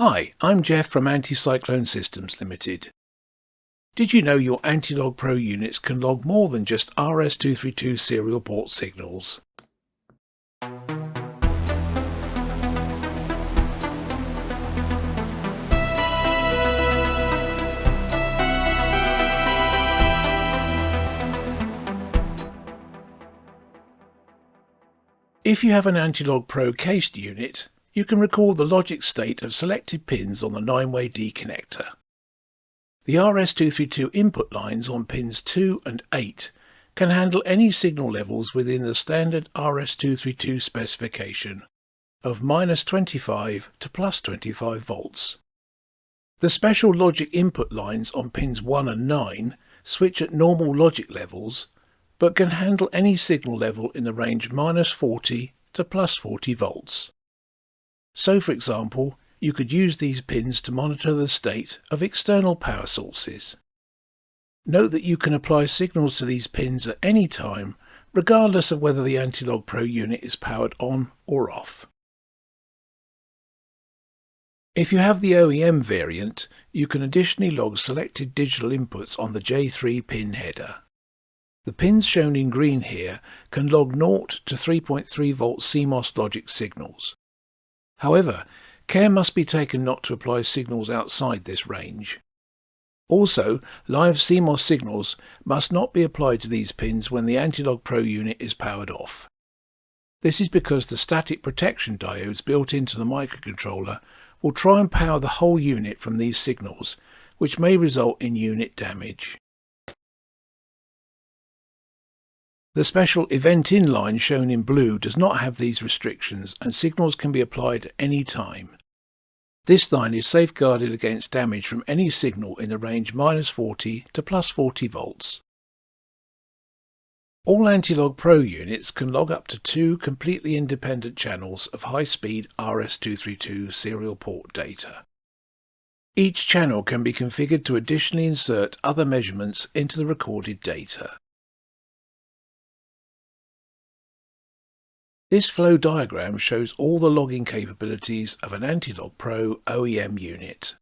Hi, I'm Jeff from Anti-Cyclone Systems Limited. Did you know your AntiLogPro units can log more than just RS-232 serial port signals? If you have an AntiLogPro cased unit, you can record the logic state of selected pins on the 9-way D connector. The RS-232 input lines on pins 2 and 8 can handle any signal levels within the standard RS-232 specification of -25 to +25 volts. The special logic input lines on pins 1 and 9 switch at normal logic levels, but can handle any signal level in the range -40 to +40 volts. So, for example, you could use these pins to monitor the state of external power sources. Note that you can apply signals to these pins at any time, regardless of whether the AntiLogPro unit is powered on or off. If you have the OEM variant, you can additionally log selected digital inputs on the J3 pin header. The pins shown in green here can log 0 to 3.3 volt CMOS logic signals. However, care must be taken not to apply signals outside this range. Also, live CMOS signals must not be applied to these pins when the AntiLogPro unit is powered off. This is because the static protection diodes built into the microcontroller will try and power the whole unit from these signals, which may result in unit damage. The special event in line shown in blue does not have these restrictions, and signals can be applied at any time. This line is safeguarded against damage from any signal in the range -40 to +40 volts. All AntiLogPro units can log up to 2 completely independent channels of high-speed RS-232 serial port data. Each channel can be configured to additionally insert other measurements into the recorded data. This flow diagram shows all the logging capabilities of an AntiLogPro OEM unit.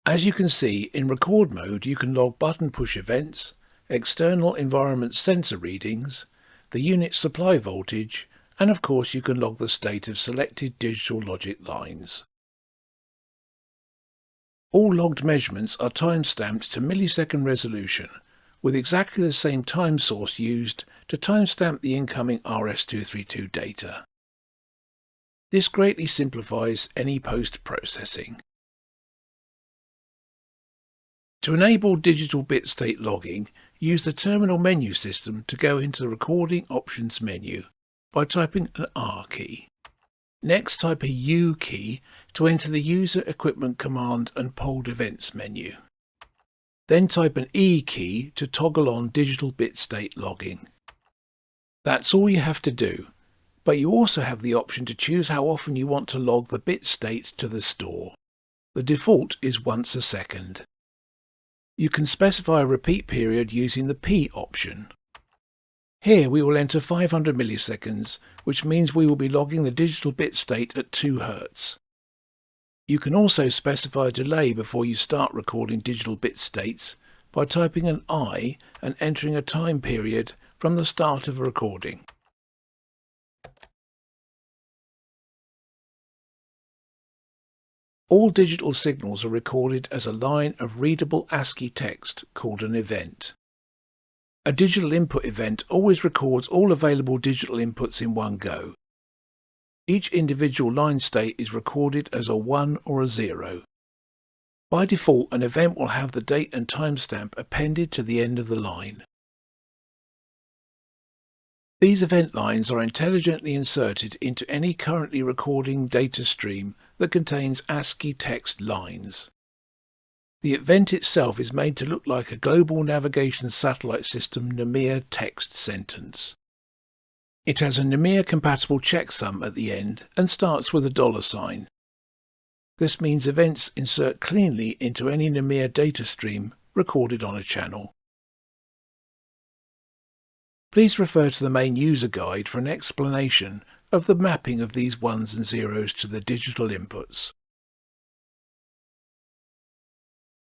As you can see, in record mode you can log button push events, external environment sensor readings, the unit supply voltage, and of course you can log the state of selected digital logic lines. All logged measurements are time-stamped to millisecond resolution, with exactly the same time source used to timestamp the incoming RS-232 data. This greatly simplifies any post-processing. To enable digital bit state logging, use the terminal menu system to go into the Recording Options menu by typing an R key. Next, type a U key to enter the User Equipment Command and Polled Events menu. Then type an E key to toggle on digital bit state logging. That's all you have to do, but you also have the option to choose how often you want to log the bit state to the store. The default is once a second. You can specify a repeat period using the P option. Here we will enter 500 milliseconds, which means we will be logging the digital bit state at 2 Hz. You can also specify a delay before you start recording digital bit states by typing an I and entering a time period from the start of a recording. All digital signals are recorded as a line of readable ASCII text called an event. A digital input event always records all available digital inputs in one go. Each individual line state is recorded as a 1 or a 0. By default, an event will have the date and timestamp appended to the end of the line. These event lines are intelligently inserted into any currently recording data stream that contains ASCII text lines. The event itself is made to look like a Global Navigation Satellite System NMEA text sentence. It has a NMEA-compatible checksum at the end and starts with a $sign. This means events insert cleanly into any NMEA data stream recorded on a channel. Please refer to the main user guide for an explanation of the mapping of these 1s and 0s to the digital inputs.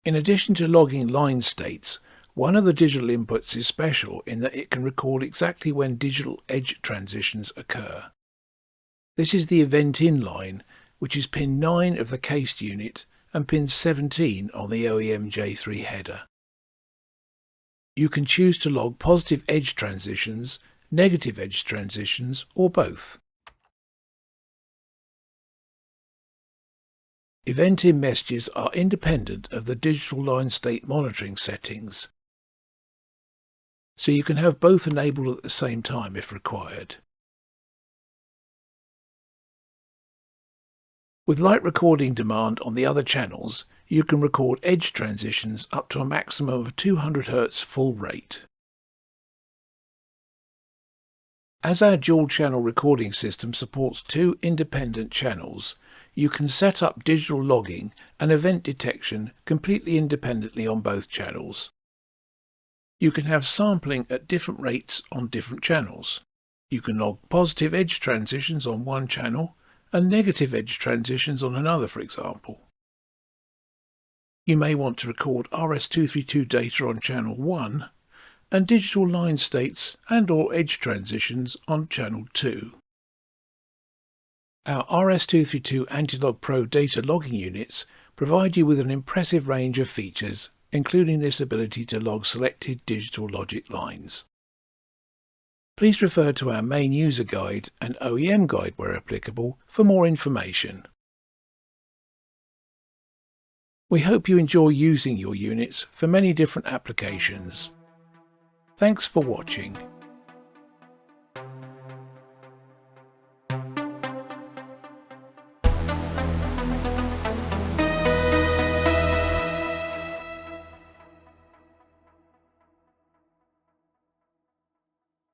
In addition to logging line states, one of the digital inputs is special in that it can record exactly when digital edge transitions occur. This is the event in line, which is pin 9 of the cased unit and pin 17 on the OEM J3 header. You can choose to log positive edge transitions, negative edge transitions, or both. Event in messages are independent of the digital line state monitoring settings, so you can have both enabled at the same time if required. With light recording demand on the other channels, you can record edge transitions up to a maximum of 200 Hz full rate. As our dual-channel recording system supports 2 independent channels, you can set up digital logging and event detection completely independently on both channels. You can have sampling at different rates on different channels. You can log positive edge transitions on one channel and negative edge transitions on another, for example. You may want to record RS-232 data on channel 1 and digital line states and/or edge transitions on channel 2. Our RS-232 AntiLogPro data logging units provide you with an impressive range of features, including this ability to log selected digital logic lines. Please refer to our main user guide and OEM guide where applicable for more information. We hope you enjoy using your units for many different applications. Thanks for watching.